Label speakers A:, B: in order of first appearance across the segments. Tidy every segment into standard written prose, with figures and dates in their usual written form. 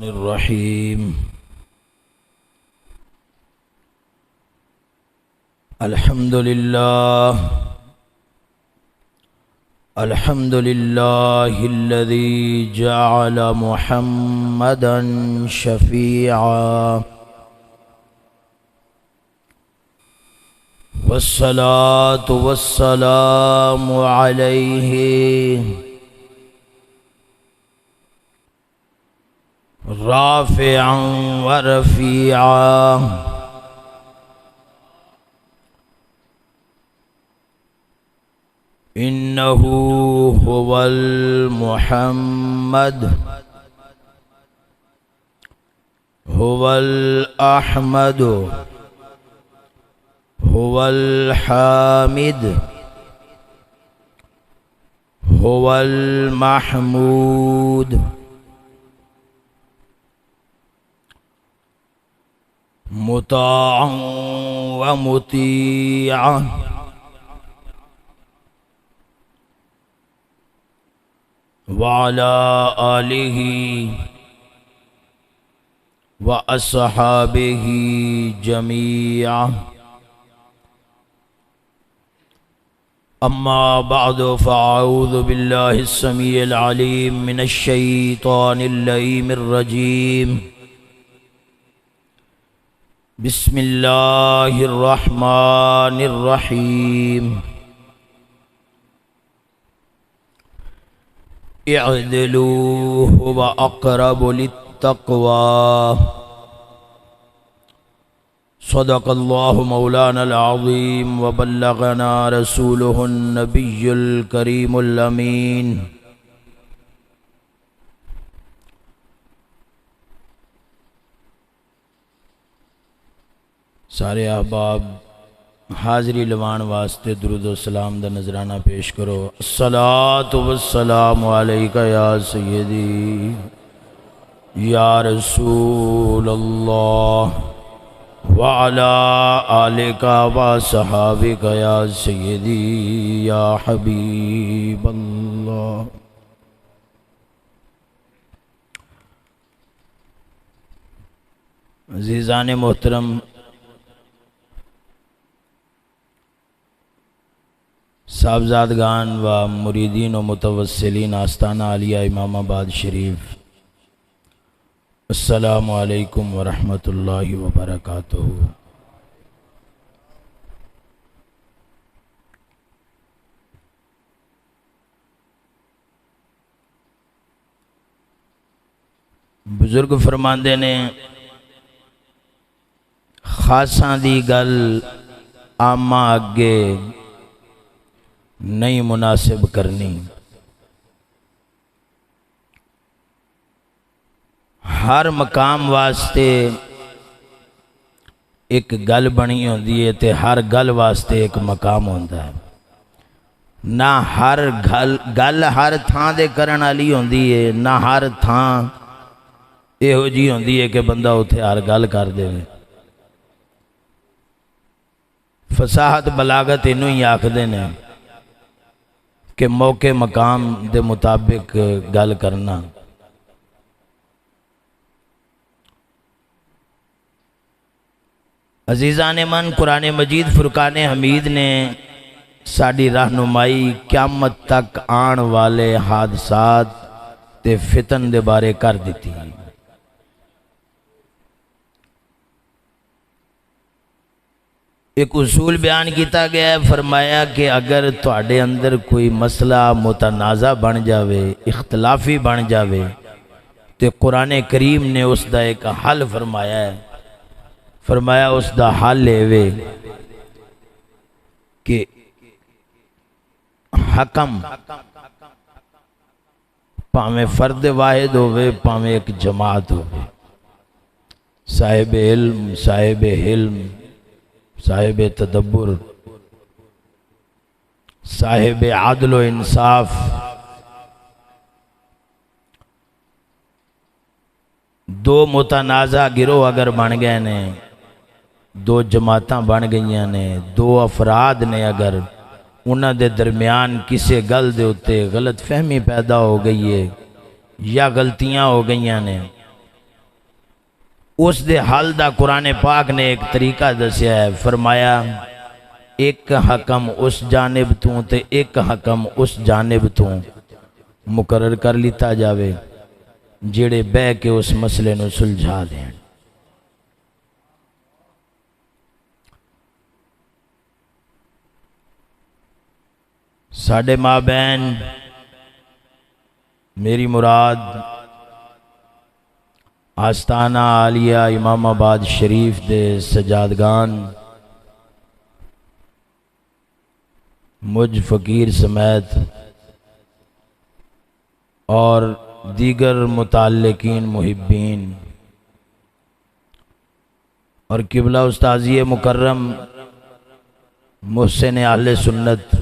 A: الرحیم الحمد للہ الذی جعل محمدا شفیعا والصلاة والسلام علیہ رافعا ورفیعا انہ هو المحمد هو الاحمد هو الحامد هو المحمود مطاعا ومطیعا وعلى آلہ وأصحابہ جميعا اما بعد فاعوذ باللہ السمیع العلیم من الشیطان اللعین الرجیم بسم اللہ الرحمن الرحیم اعدلوا هو اقرب للتقوى صدق اللہ مولانا العظیم وبلغنا رسوله النبی الکریم الامین سارے احباب حاضری لوان واسطے درود و سلام دا نذرانہ پیش کرو۔ الصلاۃ والسلام علیکہ یا سیدی یا رسول اللہ وعلی آلکہ و صحابکہ یا سیدی یا حبیب اللہ۔ عزیزان محترم، صاحبزادگان و مریدین و متوسلین آستانہ علیہ امام آباد شریف، السلام علیکم ورحمۃ اللہ وبرکاتہ۔ بزرگ فرماندے نے خاصاں دی گل عامہ اگے نہیں مناسب کرنی، ہر مقام واسطے ایک گل بنی ہوندی ہے تے ہر گل واسطے ایک مقام ہوندہ ہے، نہ ہر گل ہر تھان دے کرن والی ہوندی ہے، نہ ہر تھان ایہو جی ہوندی ہے کہ بندہ اتھے ہر گل کر دے۔ فصاحت بلاغت انہوں ہی آکھدے نے کہ موقع مقام دے مطابق گل کرنا۔ عزیزان من، قرآن مجید فرقان حمید نے ساڑی رہنمائی قیامت تک آن والے حادثات تے فتن دے بارے کر دیتی۔ ایک اصول بیان کیتا گیا ہے، فرمایا کہ اگر تواڈے اندر کوئی مسئلہ متنازع بن جاوے، اختلافی بن جاوے، تو قرآن کریم نے اس دا ایک حل فرمایا ہے۔ فرمایا اس دا حل ہے کہ حکم پاویں فرد واحد ہوئے پاویں ایک جماعت ہوئے، صاحب علم، صاحب حلم، صاحب تدبر، صاحب عدل و انصاف، دو متنازع گروہ اگر بن گئے نے، دو جماعتاں بن گئیاں نے، دو افراد نے، اگر انہاں دے درمیان کسی گل دے اتے غلط فہمی پیدا ہو گئی ہے یا غلطیاں ہو گئیاں نے، اس دے حل دا قرآن پاک نے ایک طریقہ دسیا ہے، فرمایا ایک حکم اس جانب تو تے ایک حکم اس جانب تو مقرر کر لیتا جاوے جڑے بہ کے اس مسئلے نو سلجھا دیں۔ ساڈے ماں بہن میری مراد آستانہ عالیہ امام آباد شریف دے سجادگان مجھ فقیر سمیت اور دیگر متعلقین محبین اور قبلہ استاذی مکرم محسن اہل سنت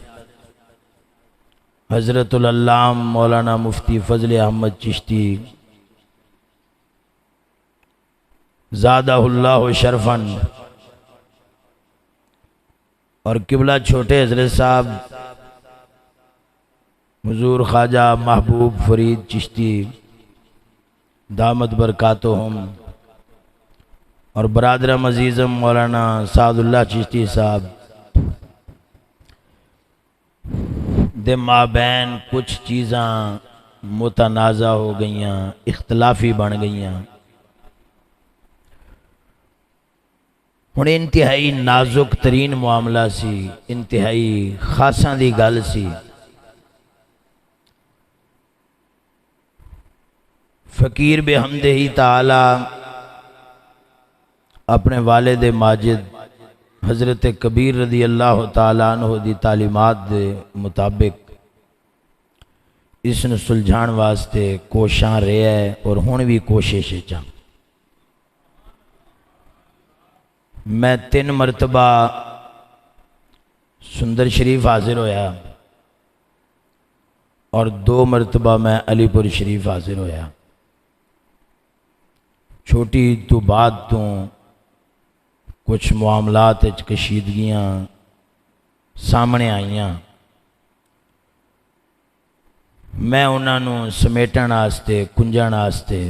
A: حضرت العلام مولانا مفتی فضل احمد چشتی زادہ اللہ شرفاً اور قبلہ چھوٹے حضرت صاحب حضور خواجہ محبوب فرید چشتی دامت برکاتہم اور برادرم عزیزم مولانا سعد اللہ چشتی صاحب دے مابین کچھ چیزاں متنازع ہو گئیاں، اختلافی بن گئیاں۔ ہن انتہائی نازک ترین معاملہ سی، انتہائی خاصاں دی گل سی۔ فقیر بحمدہ تعالی اپنے والد ماجد حضرت کبیر رضی اللہ تعالیٰ عنہ دی تعلیمات دے مطابق اس نے سلجھان واسطے کوشاں رہے ہے اور ہون بھی کوشش چاہ۔ میں 3 مرتبہ سندر شریف حاضر ہویا اور 2 مرتبہ میں علی پور شریف حاضر ہویا۔ چھوٹی تو بعد تو کچھ معاملات کشیدگیاں سامنے آئیاں، میں انہاں نو سمیٹن آستے کنجن آستے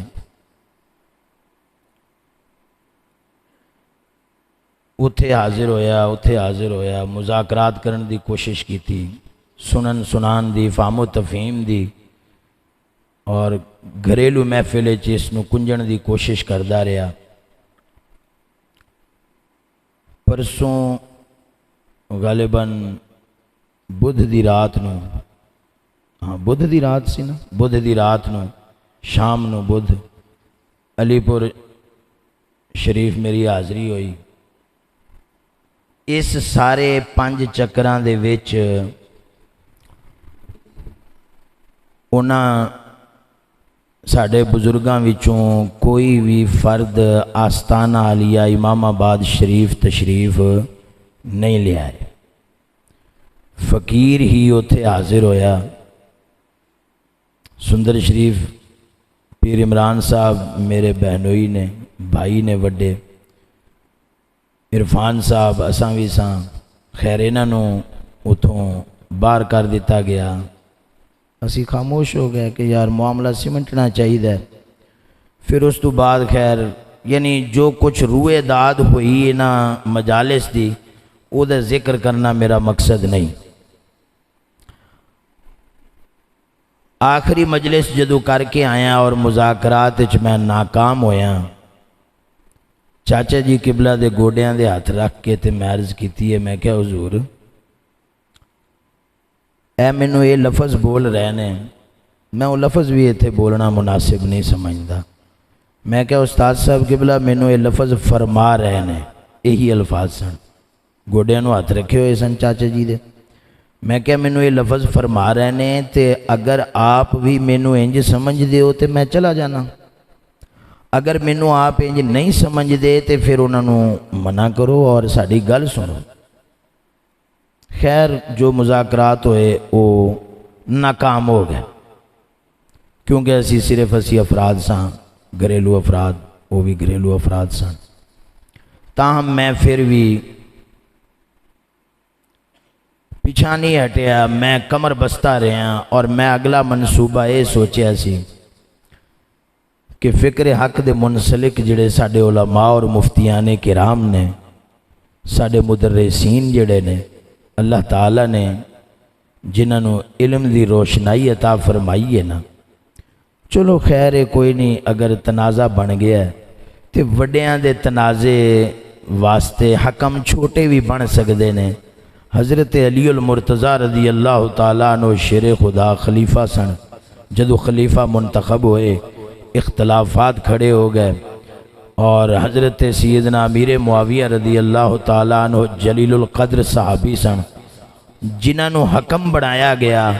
A: اتھے حاضر ہویا مذاکرات کرن دی کوشش کی تھی، سنن سنان دی فہم و تفہیم دی اور گھریلو محفل اس نو کنجن دی کوشش کردا رہا۔ پرسوں غالباً بدھ دی رات نو، بدھ دی رات سی نا، بدھ دی رات نو شام نو بدھ علی پور شریف میری حاضری ہوئی۔ اس سارے 5 چکراں دے وچ انہاں ساڑھے بزرگاں وچوں کوئی بھی فرد آستانہ عالیہ امام آباد شریف تشریف نہیں لیا ہے، فقیر ہی اتھے حاضر ہویا۔ سندر شریف پیر عمران صاحب میرے بہنوئی نے، بھائی نے وڈے، عرفان صاحب اساں بھی ساں، خیر انہاں نو اتھوں باہر کر دیتا گیا۔ اسی خاموش ہو گئے کہ یار معاملہ سمٹنا چاہیے۔ پھر اس تو بعد خیر یعنی جو کچھ روئے داد ہوئی نا مجالس دی او دا ذکر کرنا میرا مقصد نہیں۔ آخری مجلس جدو کر کے آیا اور مذاکرات میں ناکام ہویا، چاچا جی قبلہ دے گوڑیاں دے ہاتھ رکھ کے تے میں عرض کیتی ہے، میں کہا حضور اے مینوں یہ لفظ بول رہے نے، میں وہ لفظ بھی ایتھے بولنا مناسب نہیں سمجھدا۔ میں کہا استاد صاحب قبلہ مینوں یہ لفظ فرما رہے نے، یہی الفاظ سن، گوڑیاں نو ہاتھ رکھے ہوئے سن چاچا جی دے۔ میں کہا مینوں یہ لفظ فرما رہے نے تے اگر آپ بھی مینوں انج سمجھ دے ہو تے میں چلا جانا، اگر مینوں آپ انج نہیں سمجھ دے تے پھر انہاں نو منع کرو اور ساڈی گل سنو۔ خیر جو مذاکرات ہوئے وہ ناکام ہو گئے، کیونکہ اسی افراد ساں، گھریلو افراد، وہ بھی گھریلو افراد سن۔ تاہم میں پھر بھی پیچھا نہیں ہٹیا، میں کمر بستہ رہا اور میں اگلا منصوبہ یہ سوچیا سی کہ فکر حق دے منسلک جڑے ساڈے علماء اور مفتیان کرام نے، ساڈے مدرسین جڑے نے، اللہ تعالیٰ نے جنہاں نو علم دی روشنائی عطا فرمائی ہے نا، چلو خیر ہے کوئی نہیں، اگر تنازع بن گیا ہے تو وڈیاں دے تنازع واسطے حکم چھوٹے بھی بن سکتے ہیں۔ حضرت علی المرتضیٰ رضی اللہ تعالیٰ عنہ شیر خدا خلیفہ سن، جدو خلیفہ منتخب ہوئے اختلافات کھڑے ہو گئے، اور حضرت سیدنا امیر معاویہ رضی اللہ تعالیٰ عنہ جلیل القدر صحابی سن، جنہاں نو حکم بنایا گیا،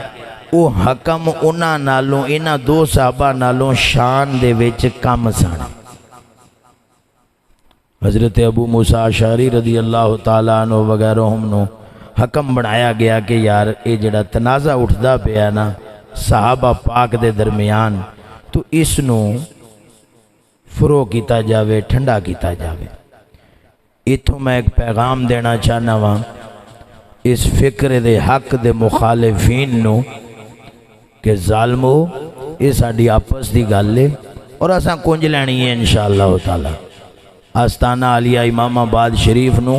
A: وہ حکم انہاں نالوں انہاں دو صحابہ نالوں شان دے وچ کم سن۔ حضرت ابو موسیٰ اشعری رضی اللہ تعالیٰ عنہ وغیرہم نو حکم بنایا گیا کہ یار اے جڑا تنازع اٹھدا پیا نا صحابہ پاک دے درمیان، تو اس نو فرو کیتا جاوے، ٹھنڈا کیتا جاوے۔ اتھوں میں ایک پیغام دینا چاہنا وا اس فکر دے حق دے مخالفین نو کہ ظالمو یہ ساڈی آپس دی گل ہے اور اساں کنج لینی ہے انشاءاللہ تعالی۔ آستانہ عالیہ امام آباد شریف نو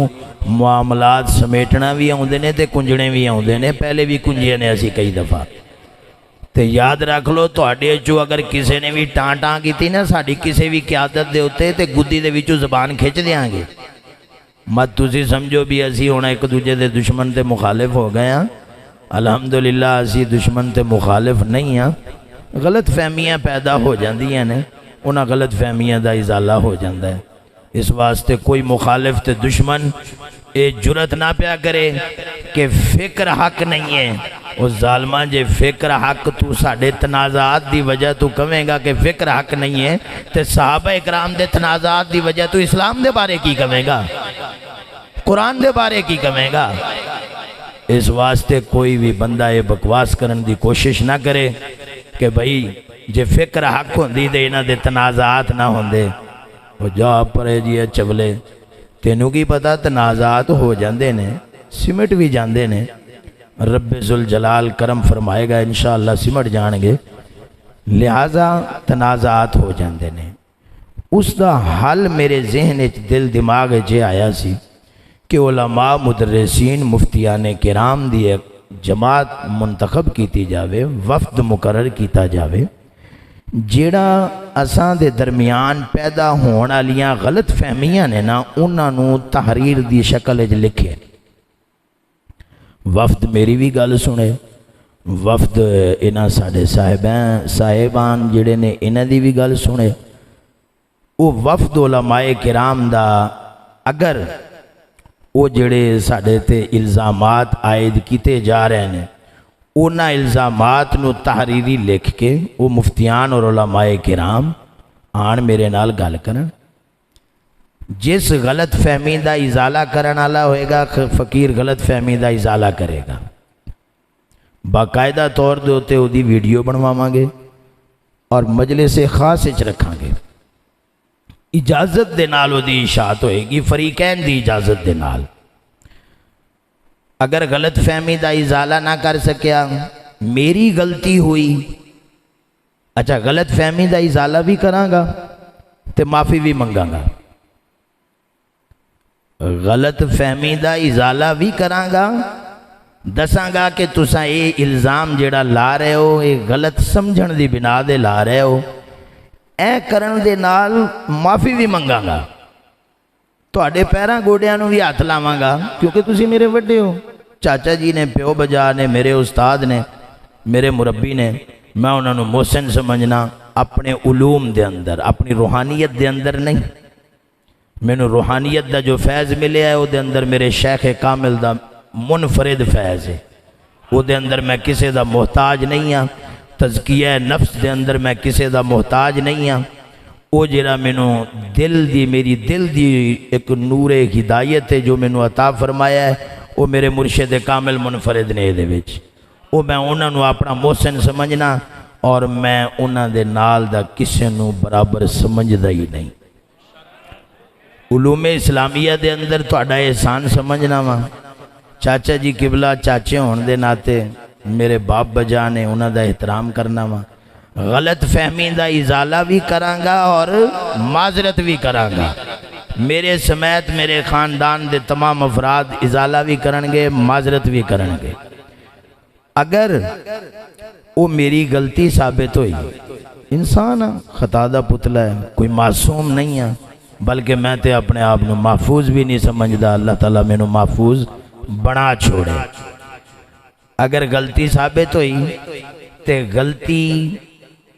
A: معاملات سمیٹنا بھی آؤندے نے تے کنجنے بھی آؤندے نے، پہلے بھی کنجے نے اسی کئی دفعہ۔ تے یاد رکھ لو تواڈے چوں اگر کسے نے بھی ٹاں کیتی نا ساڈی کسے بھی قیادت دے اوتے تے گدی دے وچوں زبان کھچ دیاں گے، مت تسی سمجھو بھی اسی ہونا ایک دوجے دے دشمن تے مخالف ہو گئے ہیں۔ الحمدللہ اسی دشمن تے مخالف نہیں ہیں، غلط فہمیاں پیدا ہو جاندیاں نے، انہاں غلط فہمیاں دا ازالہ ہو جاندہ ہے۔ اس واسطے کوئی مخالف تے دشمن اے جرت نہ پیا کرے کہ فکر حق نہیں ہے۔ اس ظالمہ جے فکر حق تو ساڑھے تنازعات دی وجہ تو کمیں گا کہ فکر حق نہیں ہے، تے صحابہ اکرام دے تنازعات دی وجہ تو اسلام دے بارے کی کمیں گا، قرآن دے بارے کی کمیں گا۔ اس واسطے کوئی بھی بندہ یہ بکواس کرن دی کوشش نہ کرے کہ بھئی جے فکر حق ہوندی دے انہاں دے تنازعات نہ ہوندے، وہ جا پرے جی چولے، تینوں کی پتہ تنازعات ہو جاندے نے، سمٹ بھی جاندے نے، رب ذوالجلال کرم فرمائے گا انشاءاللہ سمٹ جان گے، لہذا تنازعات ہو جاندے نے۔ اس دا حل میرے ذہن دل دماغ جے آیا سی کہ علماء مدرسین مفتیان کرام دی ایک جماعت منتخب کیتی جاوے، وفد مقرر کیتا جاوے، جیڑا اساں دے درمیان پیدا ہون والیاں غلط فہمیاں نے نا انہاں نو تحریر دی شکل وچ لکھے۔ وفد میری بھی گل سنے، وفد انہاں ساڈے صاحبان جڑے نے انہاں دی بھی گل سنے۔ وہ وفد علماء کرام دا اگر وہ جڑے ساڈے تے الزامات عائد کیتے جا رہے ہیں انہاں الزامات نو تحریری لکھ کے وہ مفتیان اور علماء کرام آن میرے نال گل کرن، جس غلط فہمی دا ازالہ کرن والا ہوئے گا فقیر غلط فہمی دا ازالہ کرے گا، باقاعدہ طور دے ہوتے وہ دی ویڈیو بنواواں گے اور مجلس خاص وچ رکھاں گے، اجازت دے نال وہ دی اشاعت ہوئے گی، فریقین دی اجازت دے نال۔ اگر غلط فہمی دا ازالہ نہ کر سکیا، میری غلطی ہوئی، اچھا غلط فہمی دا ازالہ بھی کراں گا تے معافی بھی منگاں گا، غلط فہمی دا ازالہ بھی کراں گا، دساں گا کہ تساں اے الزام جڑا لا رہے ہو اے غلط سمجھن دی بنا دے لا رہے ہو، اے کرن دے نال معافی بھی منگاں گا، تواڈے پیراں گوڈیاں نو بھی ہاتھ لاواں گا، کیونکہ تسی میرے وڈے ہو، چاچا جی نے، پیو بجا نے، میرے استاد نے، میرے مربی نے، میں انہاں نو محسن سمجھنا اپنے علوم دے اندر، اپنی روحانیت دے اندر نہیں۔ میں نو روحانیت دا جو فیض ملے ہے وہ دے اندر میرے شیخ کامل دا منفرد فیض ہے، وہ دے اندر میں کسے دا محتاج نہیں ہاں، تزکیہ نفس دے اندر میں کسے دا محتاج نہیں ہاں، وہ جڑا مینو میری دل دی ایک نور ہدایت ہے جو مینو عطا فرمایا ہے، وہ میرے مرشد کامل منفرد نے دے وچ، وہ میں انہاں نو اپنا محسن سمجھنا اور میں انہاں دے نال دا کسے نو برابر سمجھدا ہی نہیں۔ علوم اسلامیہ دے اندر تہاڈا احسان سمجھنا وا، چاچا جی قبلہ چاچے ہون دے ناتے میرے باپ بجا نے انہاں دا احترام کرنا وا، غلط فہمی دا ازالہ بھی کرانگا اور معذرت بھی کرانگا۔ میرے سمیت میرے خاندان دے تمام افراد ازالہ بھی کرنگے، معذرت بھی کرنگے۔ اگر وہ میری غلطی ثابت ہوئی، انسان خطا دا پتلا ہے، کوئی معصوم نہیں ہے، بلکہ میں تے اپنے آپ نو محفوظ بھی نہیں سمجھدا، اللہ تعالیٰ میں نو محفوظ بنا چھوڑے۔ اگر غلطی ثابت ہوئی تے غلطی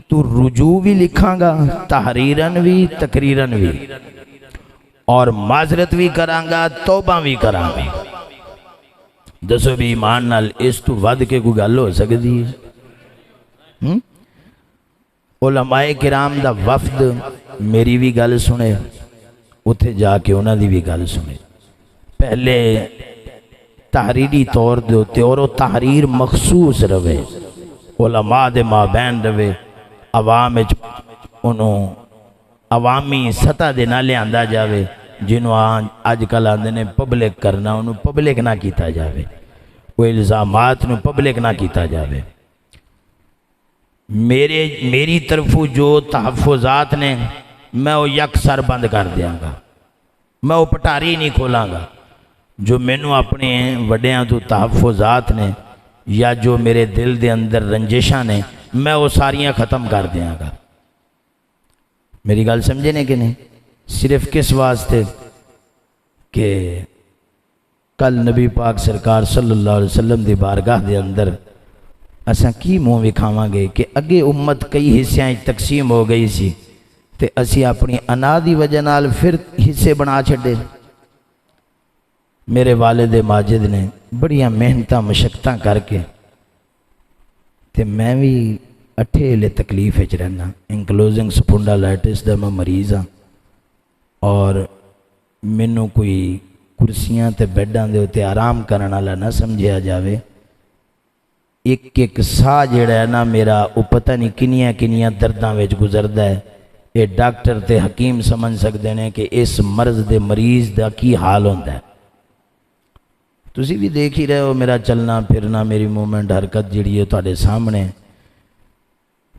A: تو رجوع بھی لکھاں گا، تحریراً بھی تقریراً بھی، اور معذرت بھی کرانگا، توبہ بھی کرانگا۔ دسو بھی ایمان نال اس تو ود کے کوئی گل ہو سکتی ہے؟ علماء کرام دا وفد میری بھی گل سنے، اتھے جا کے انہاں دی بھی گل سنے، پہلے تحریری طور دے ہوتے اور وہ تحریر مخصوص رہے، علماء دے مابین رہے، عوام انہوں عوامی سطح دے نہ لے آندہ جاوے، جنہوں آج کل آندے نے پبلک کرنا، انہوں پبلک نہ کیتا جاوے، وہ الزامات نو پبلک نہ کیتا جاوے۔ میری طرفوں جو تحفظات نے میں وہ یک سر بند کر دیاں گا، میں وہ پٹاری نہیں کھولاں گا۔ جو مینوں اپنے وڈیاں تو تحفظات نے یا جو میرے دل دے اندر رنجشاں نے، میں وہ ساریاں ختم کر دیاں گا۔ میری گل سمجھے نے کہ نہیں؟ صرف کس واسطے کہ کل نبی پاک سرکار صلی اللہ علیہ وسلم دی بارگاہ دے اندر اساں کی منہ وکھاواں گے کہ اگے امت کئی حصیاں تقسیم ہو گئی سی تے اسی اپنی انا دی وجہ نال پھر حصے بنا چھڈے۔ میرے والد ماجد نے بڑیاں محنتاں مشقتاں کر کے تے میں بھی اٹھے لے تکلیف وچ رہنا، انکلوزنگ سپونڈالائٹس دا میں مریض ہاں، اور مینوں کوئی کرسیاں تے بیڈاں دے اوتے آرام کرن والا نہ سمجھیا جاوے۔ ایک ایک سا جڑا ہے نا میرا، وہ پتہ نہیں کنیاں کنیاں درداں وچ گزردا ہے۔ یہ ڈاکٹر تے حکیم سمجھ سکدے ہیں کہ اس مرض دے مریض دا کی حال ہوندا ہے۔ تسی بھی دیکھ ہی رہے ہو میرا چلنا پھرنا، میری مومنٹ حرکت جڑی ہے تواڈے سامنے۔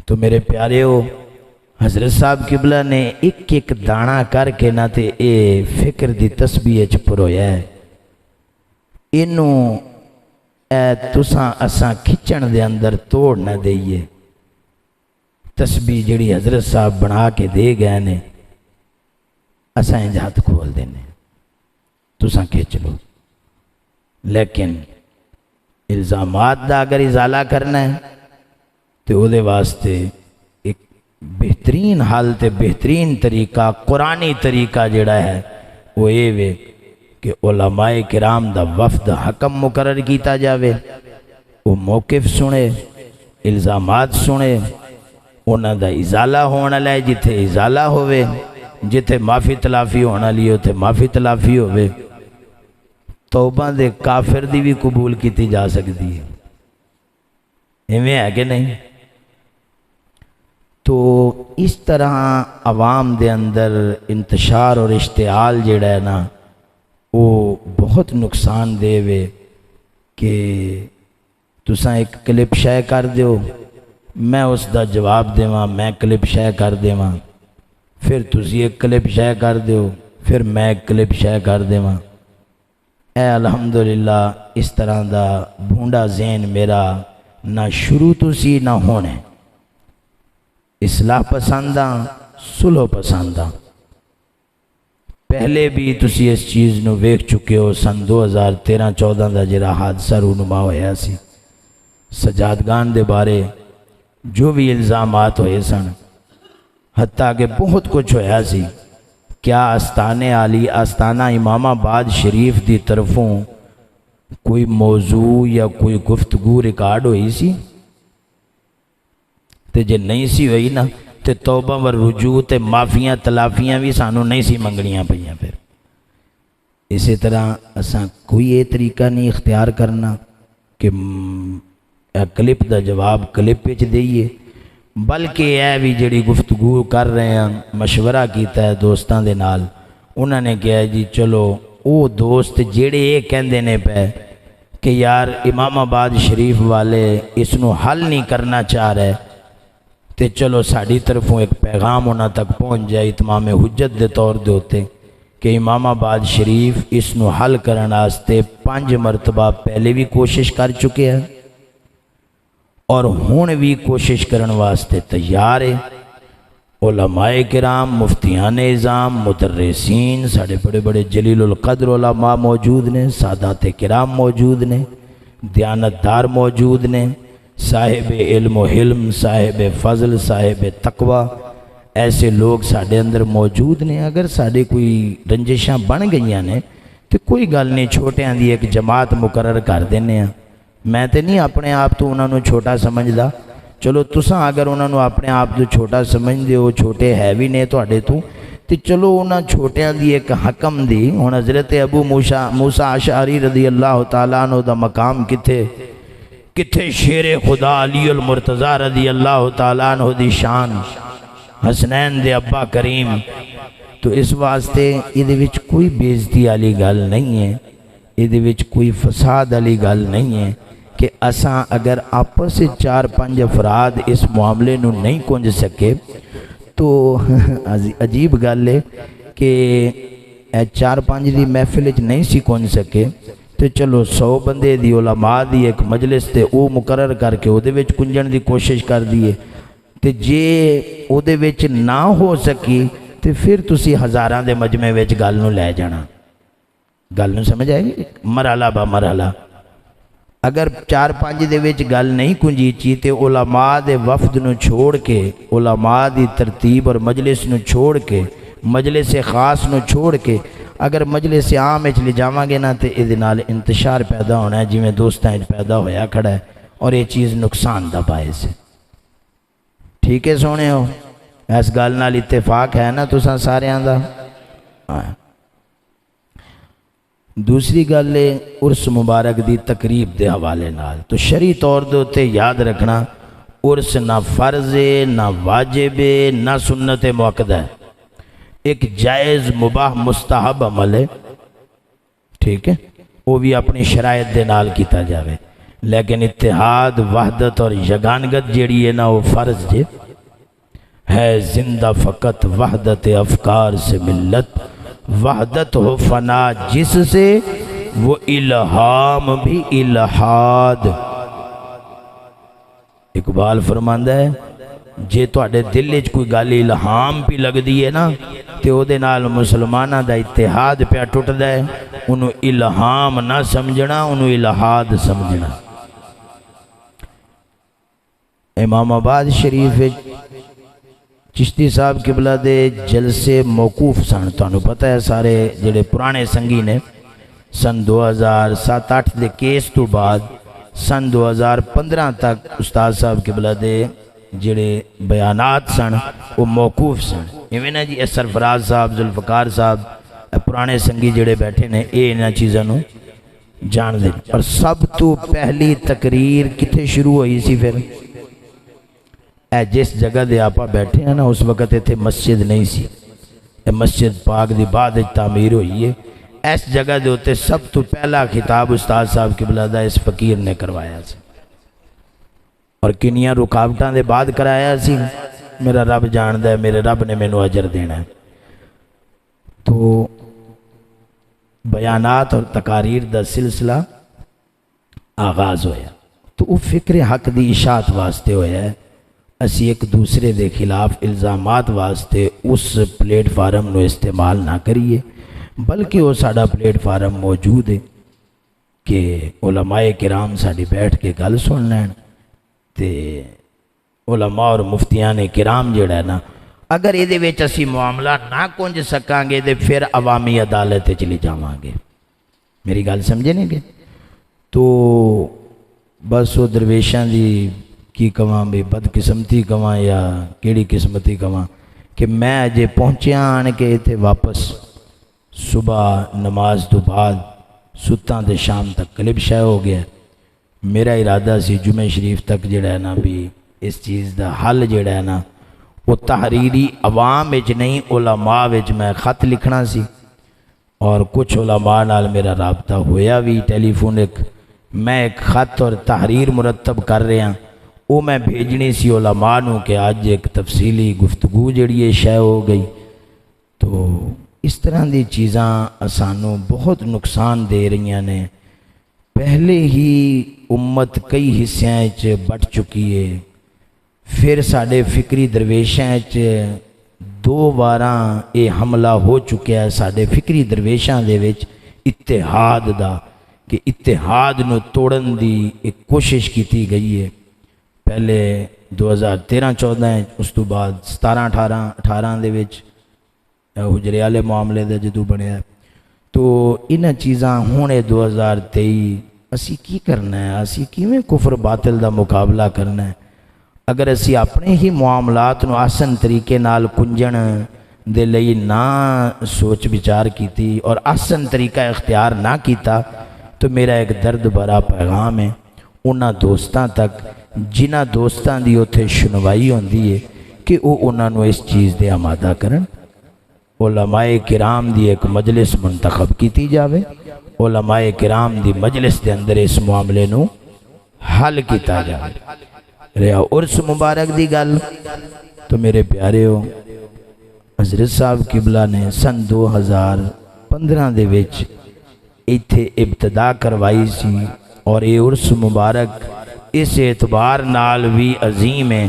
A: تو میرے پیارے ہو، حضرت صاحب قبلہ نے ایک ایک دانا کر کے نہ تے اے فکر دی تسبیح چ پرویا ہے۔ اینوں اے تساں اساں کھچن دے اندر توڑ نہ دئیے۔ تسبیح جڑی حضرت صاحب بنا کے دے گئے نے، اساں انج ہاتھ کھول دینے، تساں کھچ لو۔ لیکن الزامات دا اگر ازالہ کرنا ہے تو وہ دے واسطے ایک بہترین حل تے بہترین طریقہ، قرآنی طریقہ جڑا ہے وہ یہ وے کہ علماء کرام دا وفد حکم مقرر کیتا جاوے، وہ موقف سنے، الزامات سنے، انہاں دا ازالہ ہونا لائے جتھے ازالہ ہوئے، جتھے معافی تلافی ہونا لیے اتھے معافی تلافی ہوئے۔ توبہ دے کافر دی بھی قبول کیتی جا سکتی ہے، ایویں ہے کہ نہیں؟ تو اس طرح عوام دے اندر انتشار اور اشتعال جڑا ہے نا، وہ بہت نقصان دے وے کہ تساں ایک کلپ شے کر دیو، میں اس دا جواب دیواں، میں کلپ شے کر دیواں، پھر تسی ایک کلپ شے کر دیو، پھر میں ایک کلپ شے کر دیواں۔ اے الحمدللہ اس طرح دا بھونڈا ذہن میرا نہ شروع تو سی نہ ہونے۔ اصلاح پسنداں، صلح پسنداں۔ پہلے بھی تسی اس چیز نو ویکھ چکے ہو، سن 2013-14 دا جڑا حادثہ رونما ہویا سی، سجادگان دے بارے جو بھی الزامات ہوئے سن، حتیٰ کہ بہت کچھ ہویا سی۔ کیا آستانے عالی، آستانہ امام آباد شریف دی طرفوں کوئی موضوع یا کوئی گفتگو ریکارڈ ہوئی سی؟ تے جے نہیں سی ہوئی نا تے توبہ و رجوع تے معافیاں تلافیاں بھی سانوں نہیں سی منگنیاں پئیاں۔ پھر اسی طرح اساں کوئی یہ طریقہ نہیں اختیار کرنا کہ کلپ دا جواب کلپ وچ دئیے، بلکہ اے بھی جڑی گفتگو کر رہے ہیں، مشورہ کیتا ہے دوستاں دے نال، انہوں نے کہا جی چلو او دوست جڑے یہ کہندے نے پے کہ یار امام آباد شریف والے اس نو حل نہیں کرنا چاہ رہے، تے چلو ساڑی طرفوں ایک پیغام انہاں تک پہنچ جائے اتمام حجت دے طور دے ہوتے کہ امام آباد شریف اس نو حل کرن واسطے 5 مرتبہ پہلے بھی کوشش کر چکے ہیں اور ہون بھی کوشش کرن واسطے تیار ہے۔ علماء کرام، مفتیان اعظام، مدرسین، ساڑے بڑے بڑے جلیل القدر علماء موجود نے، سادات کرام موجود نے، دیانتدار موجود نے، صاحب علم و حلم، صاحب فضل، صاحب تقوی، ایسے لوگ ساڑے اندر موجود نے۔ اگر ساڑے کوئی رنجشاں بن گئیاں نے تو کوئی گل نہیں، چھوٹے دی ایک جماعت مقرر کر دینے ہیں۔ میں تے نہیں اپنے آپ تو انہوں نے چھوٹا سمجھدا، چلو تساں اگر انہوں نے اپنے آپ تو چھوٹا سمجھ دے ہو، چھوٹے ہے بھی نہیں توڑے تو چلو انہاں چھوٹیاں دی ایک حکم دی۔ ہن حضرت ابو موسیٰ اشعری رضی اللہ تعالیٰ عنہ دا مقام کتھے شیر خدا علی المرتضیٰ رضی اللہ تعالیٰ عنہ دی شان، حسنین دے ابا کریم۔ تو اس واسطے یہ وچ کوئی بےزتی والی گل نہیں ہے، یہ وچ کوئی فساد والی گل نہیں ہے کہ اساں اگر آپس سے 4-5 افراد اس معاملے نو نہیں کنج سکے تو عجیب گل ہے کہ 4-5 دی محفل وچ نہیں سی کنج سکے تو چلو 100 بندے دی علماء دی ایک مجلس تے او مقرر کر کے او دے وچ کنجن دی کوشش کر دیئے تے جے او دے وچ نہ ہو سکی تے پھر تسی ہزاراں دے مجمع وچ گل نو لے جانا۔ گل نو سمجھ آئے گی مرحلہ با مرحلہ۔ اگر 4-5 دے وچ گل نہیں کنجیچی تے علماء دے وفد نو چھوڑ کے، علماء دی ترتیب اور مجلس نو چھوڑ کے، مجلس خاص نو چھوڑ کے اگر مجلس عام وچ لے جاواں گے نا تے ادھے نال انتشار پیدا ہونا ہے جویں دوستاں وچ پیدا ہویا کھڑا ہے اور یہ چیز نقصان دا باعث ہے۔ ٹھیک ہے سونے ہو، اس گل نال اتفاق ہے نا تساں ساریاں دا؟ دوسری گل ہے عرس مبارک دی تقریب دے حوالے نال تو شرعی طور دے تے یاد رکھنا عرس نہ فرض ہے، نہ واجب ہے، نہ سنت مؤکدہ ہے، ایک جائز مباح مستحب عمل ہے، ٹھیک ہے، وہ بھی اپنی شرائط دے نال کیتا جاوے، لیکن اتحاد، وحدت اور یگانگت جیڑی ہے نا وہ فرض جے ہے۔ زندہ فقط وحدت افکار سے ملت، وحدت ہو فنا جس سے وہ الہام بھی الہاد۔ اقبال فرماندہ ہے جے تو اڈے دل وچ کوئی گل الہام پی لگ دی ہے نا تے او دے نال مسلمانہ دا اتحاد پہ ٹوٹ دا ہے، انہوں الہام نہ سمجھنا، انہوں الہاد سمجھنا۔ امام آباد شریف چشتی صاحب قبلہ دے جلسے موقوف سن، تو پتہ ہے سارے جڑے پرانے سنگی نے سن 2007-8 دے کیس تو بعد سن 2015 تک استاد صاحب قبلہ دے جڑے بیانات سن وہ موقوف سن۔ ایویں نا جی سرفراز صاحب، ذوالفقار صاحب پرانے سنگی جڑے بیٹھے نے اے انہاں چیزاں نو جان دے۔ اور سب تو پہلی تقریر کتھے شروع ہوئی سی پھر؟ جس جگہ دے آپا بیٹھے ہیں نا اس وقت تھے مسجد نہیں سی، مسجد پاک دی بعد تعمیر ہوئی ہے۔ اس جگہ دے ہوتے سب تو پہلا خطاب استاد صاحب قبلہ دا اس فقیر نے کروایا سی، اور کنیاں رکاوٹاں دے بعد کرایا سی۔ میرا رب جاندہ ہے، میرے رب نے مینوں اجر دینا ہے۔ تو بیانات اور تقاریر دا سلسلہ آغاز ہویا تو وہ فکر حق دی اشاعت واسطے ہویا ہے۔ اسی ایک دوسرے دے خلاف الزامات واسطے اس پلیٹ فارم نو استعمال نہ کریے، بلکہ وہ ساڑا پلیٹ فارم موجود ہے کہ علماء کرام ساڑی بیٹھ کے گل سن لین تے علماء اور مفتیان کرام جڑا ہے نا اگر یہ دے ویچ اسی معاملہ نہ کنج سکاں گے دے پھر عوامی عدالت چلی جاواں گے۔ میری گل سمجھے نہیں گے؟ تو بس وہ درویشاں دی کی کہاں بھی بد قسمتی کہاں یا کیڑی قسمتی کہاں کہ میں اجے پہنچیا آنے کے تھے واپس صبح نماز تو بعد ستاں دے شام تک کلب شائع ہو گیا۔ میرا ارادہ سی جمعہ شریف تک جڑا ہے نا بھی اس چیز دا حل جڑا ہے نا وہ تحریری عوام وچ نہیں علماء وچ میں خط لکھنا سی، اور کچھ علماء نال میرا رابطہ ہویا بھی ٹیلی فون، میں ایک خط اور تحریر مرتب کر رہا ہوں، وہ میں بھیجنی سی علماء نو کہ اج ایک تفصیلی گفتگو جڑی ہے شے ہو گئی۔ تو اس طرح دی چیزاں سانوں بہت نقصان دے رہی نے۔ پہلے ہی امت کئی حصیاں وچ بٹ چکی ہے، پھر ساڈے فکری درویشاں وچ دو واراں یہ حملہ ہو چکا ہے ساڈے فکری درویشاں دے وچ اتحاد دا، کہ اتحاد نو توڑن دی ایک کوشش کیتی گئی ہے۔ پہلے 2013-14 اس تو بعد 17-18 دے وچ حجرے والے معاملے دا جدوں بنیا، تو انہاں چیزاں ہن 2023 اسی کی کرنا ہے، اسی کیویں کفر باطل دا مقابلہ کرنا ہے؟ اگر اسی اپنے ہی معاملات نو آسن طریقے نال کنجن دے لئی نہ سوچ بچار کیتی اور آسن طریقہ اختیار نہ کیتا، تو میرا ایک درد بھرا پیغام ہے انہاں دوستاں تک جنہاں دوستاں دی اتھے سنوائی ہوندی ہے کہ وہ انہاں نو اس چیز دے آمادہ کرن۔ علماء کرام دی ایک مجلس منتخب کیتی جاوے، علماء کرام دی مجلس دے اندر اس معاملے نو حل کیتا جاوے۔ رہا عرس مبارک دی گل، تو میرے پیارے ہو حضرت صاحب قبلہ نے سن 2015 دے وچ ایتھے ابتدا کروائی سی، اور یہ عرس مبارک اس اعتبار نال بھی عظیم ہے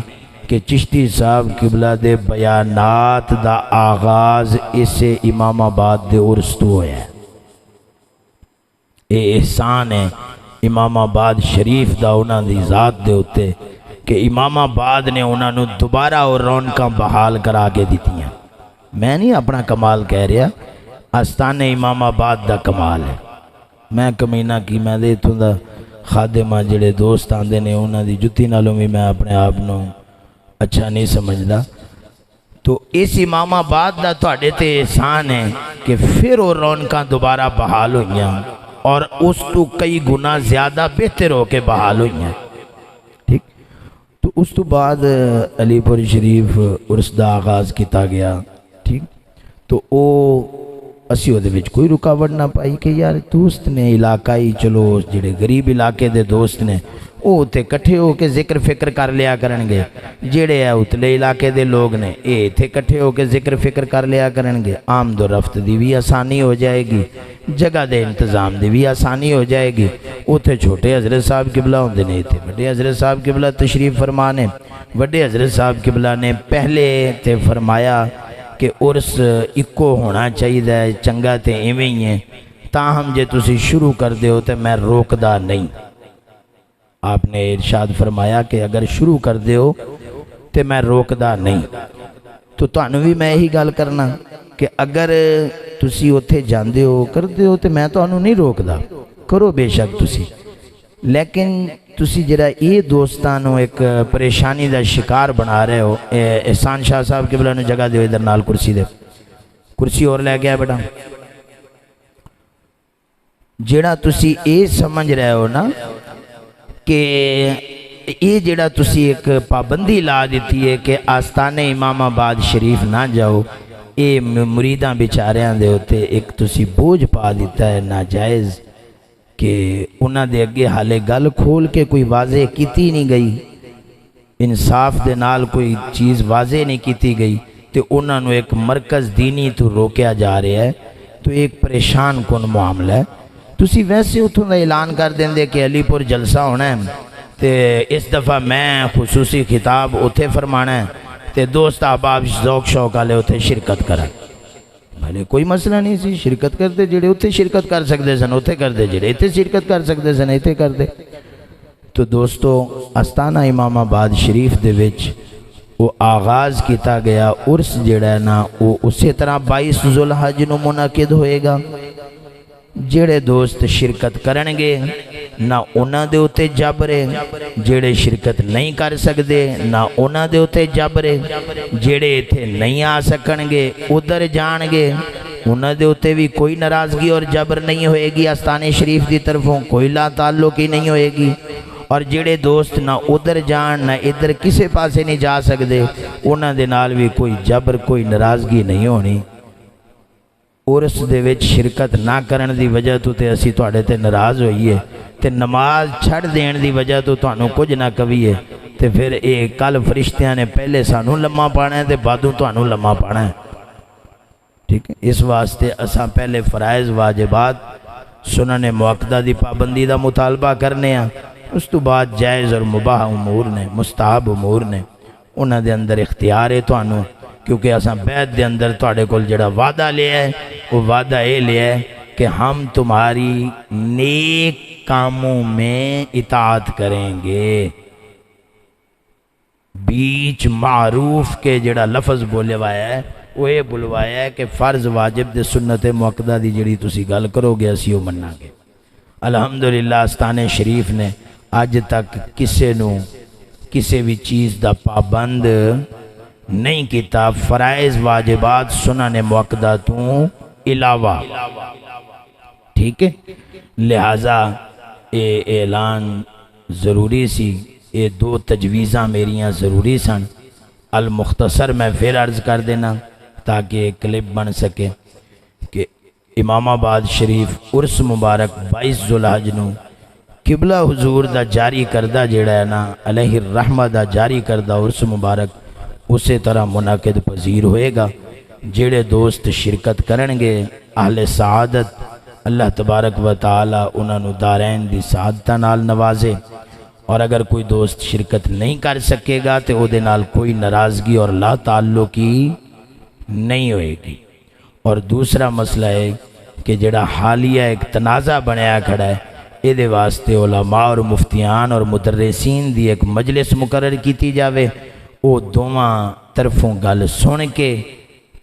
A: کہ چشتی صاحب قبلہ دے بیانات دا آغاز اسے امام آباد دے عرس تو ہویا ہے۔ یہ احسان ہے امام آباد شریف دا انہاں دی ذات دے ہوتے کہ امام آباد نے انہاں نو دوبارہ اور رونقاں بحال کرا کے دیتیاں۔ میں نہیں اپنا کمال کہہ رہا، آستان امام آباد دا کمال ہے۔ میں کمینہ کی میں دے اتھوں دا خادمہ جڑے دوست آندے نے انہاں دی جتی نالوں بھی میں اپنے آپ نو اچھا نہیں سمجھدا۔ تو اس امام آباد دا تواڈے تے احسان ہے کہ پھر وہ رونقاں دوبارہ بحال ہوئیاں، اور اس تو کئی گنا زیادہ بہتر ہو کے بحال ہوئیاں۔ ٹھیک، تو اس تو بعد علی پور شریف عرس دا آغاز کیتا گیا۔ ٹھیک، تو او اسی وہ دے وچ کوئی رکاوٹ نہ پائی کہ یار دوست نے علاقائی، چلو جڑے غریب علاقے دے دوست نے وہ تے کٹھے ہو کے ذکر فکر کر لیا کرن گے، جڑے ہے اتلے علاقے دے لوگ نے اے تے کٹھے ہو کے ذکر فکر کر لیا کرن گے، آمد و رفت دی بھی آسانی ہو جائے گی، جگہ دے انتظام دی بھی آسانی ہو جائے گی۔ اتھے چھوٹے حضرت صاحب قبلہ ہوندے نے، تے بڑے حضرت صاحب قبلہ تشریف فرمانے۔ بڑے حضرت صاحب قبلہ نے پہلے تے فرمایا کہ عرس اکو ہونا چاہیے، چنگا تے ایویں ہی ہے، تاہم جے تسی شروع کر دیو تے میں روکدا نہیں۔ آپ نے ارشاد فرمایا کہ اگر شروع کر دیو تے میں روکدا نہیں۔ تو تانوں بھی میں یہی گل کرنا کہ اگر تسی اتھے جاندے ہو کر دیو تے میں تانوں نہیں روکدا، کرو بے شک تسی، لیکن تسی جڑا یہ دوستانوں ایک پریشانی دا شکار بنا رہے ہو۔ احسان شاہ صاحب قبلہ نے جگہ دیو ادھر نال کرسی دے، کرسی اور لے گیا بیٹا۔ جڑا تسی یہ سمجھ رہے ہو نا کہ یہ جڑا تسی ایک پابندی لا دیتی ہے کہ آستان امام آباد شریف نہ جاؤ، یہ مریداں بیچاریاں دے ہوتے ایک تسی بوجھ پا دیتا ہے ناجائز، کہ انہاں دے اگے حالے گل کھول کے کوئی واضح کیتی نہیں گئی، انصاف دے نال کوئی چیز واضح نہیں کیتی گئی، تو انہاں نو ایک مرکز دینی تو روکیا جا رہا ہے۔ تو ایک پریشان کن معاملہ ہے۔ تسی ویسے اتھوں دا اعلان کر دیں دے کہ علی پور جلسہ ہونا ہے، تے اس دفعہ میں خصوصی خطاب اتھے فرمانا ہے، تے دوست احباب ذوق شوق والے اتھے شرکت کریں، بھلے کوئی مسئلہ نہیں سی، شرکت کرتے جڑے اتھے شرکت کر سکتے سن اتھے کر دے، جڑے اتھے شرکت کر سکتے سن اتھے کر دے۔ تو دوستو آستانہ امام آباد شریف دے وچ وہ آغاز کیتا گیا عرس جڑا ہے نا، وہ اسی طرح 22 ذوالحج نو منعقد ہوئے گا۔ جڑے دوست شرکت کرنگے نہ انہاں دے اتے جبرے، جڑے شرکت نہیں کر سکتے نہ انہاں دے اتے جبرے، جڑے اتے نہیں آ سکنگے ادھر جانگے، انہاں دے اتے بھی کوئی ناراضگی اور جبر نہیں ہوئے گی، آستانے شریف دی طرفوں کوئی لا تعلق ہی نہیں ہوئے گی۔ اور جڑے دوست نہ ادھر جان نہ ادھر کسے پاسے نہیں جا سکتے، انہاں دے نال بھی کوئی جبر کوئی ناراضگی نہیں ہونی۔ عرس دے وچ شرکت نہ کرن دی وجہ تو تے اسی تواڈے تے ناراض ہوئیے، تے نماز چھڑ دین دی وجہ تو تانوں کچھ نہ کہیے، تے پھر یہ کل فرشتیاں نے پہلے سانوں لمحہ پانا ہے تے بعدوں تانوں لمحہ پانا ہے، ٹھیک ہے۔ اس واسطے اساں پہلے فرائض واجبات سنن موقدہ دی پابندی دا مطالبہ کرنے ہیں، اس تو بعد جائز اور مباح امور نے، مستحب امور نے، انہاں دے اندر اختیار ہے تانوں، کیونکہ اساں بیعت دے اندر تواڈے کول جڑا وعدہ لیا ہے وہ وعدہ یہ لیا ہے کہ ہم تمہاری نیک کاموں میں اطاعت کریں گے۔ بیچ معروف کے جڑا لفظ بولے وایا ہے وہ یہ بلوایا ہے کہ فرض واجب دے سنت موقدہ دی جڑی تسی گل کرو گے اسی وہ مننا گے۔ الحمدللہ استانے شریف نے اج تک کسے نو کسے بھی چیز دا پابند نہیں کیتا، فرائض واجبات سنن موقدہ تو علاوہ، ٹھیک ہے۔ لہٰذا یہ اعلان ضروری سی، یہ دو تجویزاں میریاں ضروری سن۔ المختصر میں پھر عرض کر دینا تاکہ ایک کلپ بن سکے کہ امام آباد شریف عرس مبارک 22 ذوالحج نو قبلہ حضور دا جاری کردہ جڑا ہے نا علیہ الرحمہ دا جاری کردہ عرس مبارک اسی طرح منعقد پذیر ہوئے گا۔ جڑے دوست شرکت کرنگے اہل سعادت، اللہ تبارک و تعالی انہاں نو دارین دی سعادتاں نال نوازے، اور اگر کوئی دوست شرکت نہیں کر سکے گا تو او دے نال کوئی ناراضگی اور لا تعلقی نہیں ہوئے گی۔ اور دوسرا مسئلہ ہے کہ جڑا حالیہ ایک تنازع بنیا کھڑا ہے، اے دے واسطے علماء اور مفتیان اور مدرسین دی ایک مجلس مقرر کیتی جاوے، او دوواں طرفوں گل سن کے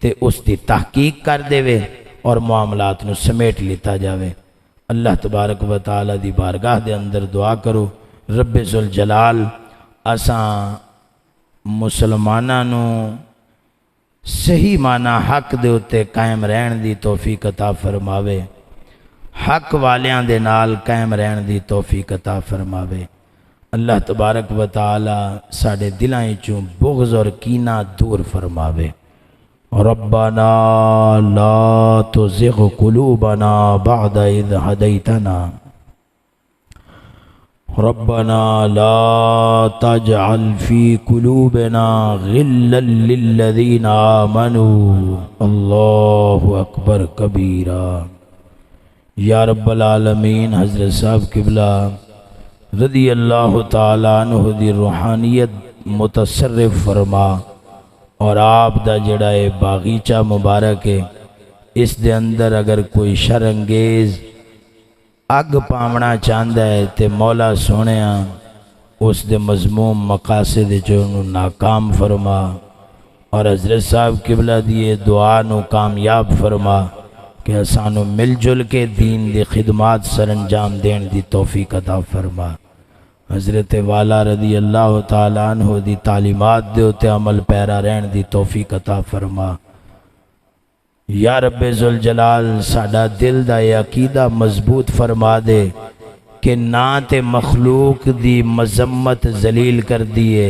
A: تے اس دی تحقیق کر دے وے اور معاملات نو سمیٹ لیتا جاوے۔ اللہ تبارک و تعالی دی بارگاہ دے اندر دعا کرو رب ذوالجلال اساں مسلماناں نو صحیح معنی حق دے اتے قائم رہن دی توفیق عطا فرماوے، حق والیاں دے نال قائم رہن دی توفیق عطا فرماوے۔ اللہ تبارک و تعالی ساڑے دلاں چوں بغض اور کینہ دور فرماوے۔ ربنا لا تزغ قلوبنا بعد اذ ہدیتنا ربنا لا تجعل في قلوبنا غلا للذين آمنوا اللہ اکبر کبیرا۔ یا رب العالمین حضرت صاحب قبلہ رضی اللہ تعالیٰ عنہ دی روحانیت متصرف فرما، اور آپ دا جڑا ہے باغیچہ مبارک ہے اس دے اندر اگر کوئی شر انگیز اگ پاونا چاہتا ہے تے مولا سونیا اس دے مضموم مقاصد جو ناکام فرما، اور حضرت صاحب قبلہ دیے دعا نو کامیاب فرما کہ اسانو مل جل کے دین دی خدمات سر انجام دین دی توفیق عطا فرما۔ حضرت والا رضی اللہ تعالیٰ عنہ دی تعلیمات دے اتے عمل پیرا رہن دی توفیق عطا فرما۔ یا رب ذوالجلال ساڈا دل دا یہ عقیدہ مضبوط فرما دے کہ نہ تے مخلوق دی مذمت ذلیل کر دیے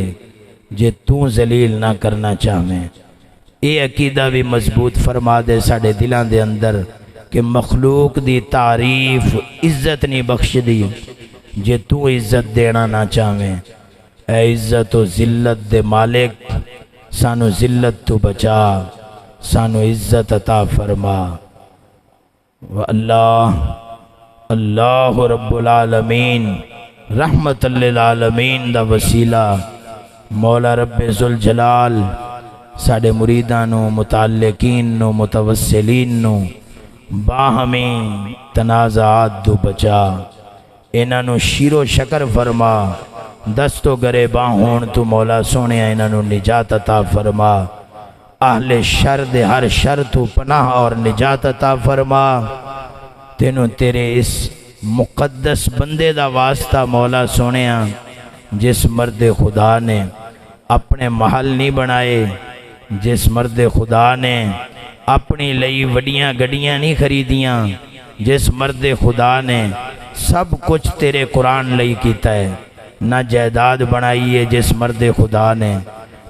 A: جے تو ذلیل نہ کرنا چاہویں، اے عقیدہ بھی مضبوط فرما دے ساڈے دلاں دے اندر کہ مخلوق دی تعریف عزت نہیں بخش دی جے تو عزت دینا نہ چاہویں۔ اے عزت و ذلت دے مالک سانو ذلت تو بچا، سانو عزت عطا فرما۔ اللہ رب العالمین رحمت للعالمین دا وسیلہ مولا رب ذوالجلال ساڑے مریداں نو، متعلقین نو، متوسلین نو باہمیں تنازعات دو بچا، انہاں نو شیر و شکر فرما، دست و گریباں ہون تو مولا سونے انہاں نو نجات عطا فرما، اہل شر دے ہر شر تو پناہ اور نجات عطا فرما۔ تینوں تیرے اس مقدس بندے دا واسطہ مولا سونے جس مرد خدا نے اپنے محل نہیں بنائے، جس مرد خدا نے اپنی لئی وڈیاں گڈیاں نہیں خریدیاں، جس مرد خدا نے سب کچھ تیرے قرآن لئی کیتا ہے، نہ جائیداد بنائی ہے جس مرد خدا نے،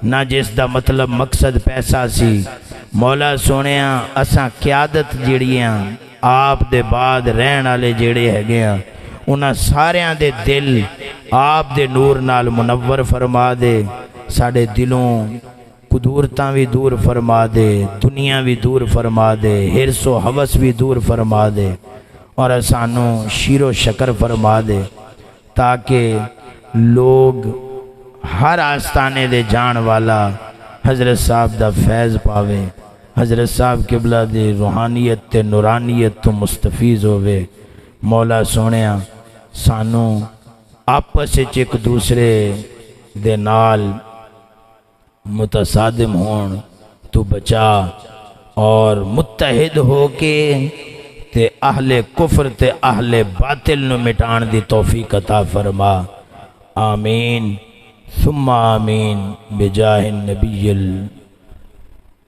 A: نہ جس دا مطلب مقصد پیسہ سی۔ مولا سونیاں اساں قیادت جڑیاں آپ دے بعد رہن والے جڑے ہے گیا انہاں ساریاں دے دل آپ دے نور نال منور فرما دے، ساڑے دلوں قدورتاں بھی دور فرما دے، دنیا بھی دور فرما دے، حرص و حوث بھی دور فرما دے، اور سانوں شیر و شکر فرما دے، تاکہ لوگ ہر آستانے دے جان والا حضرت صاحب دا فیض پاوے، حضرت صاحب قبلہ دی روحانیت تے نورانیت تو مستفیض ہوئے۔ مولا سونیاں سانوں آپس ایک دوسرے دے نال متصادم ہون تو بچا، اور متحد ہو کے تے اہل کفر تے اہل باطل نو مٹان دی توفیق عطا فرما، آمین ثم آمین بجاہ النبی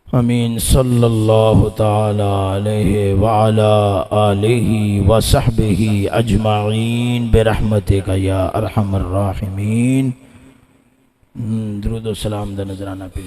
A: امین صلی اللہ تعالی علیہ وعلا آلہ وصحبہ اجمعین برحمتک یا ارحم الراحمین۔ درود و سلام دا نظرانہ پیش۔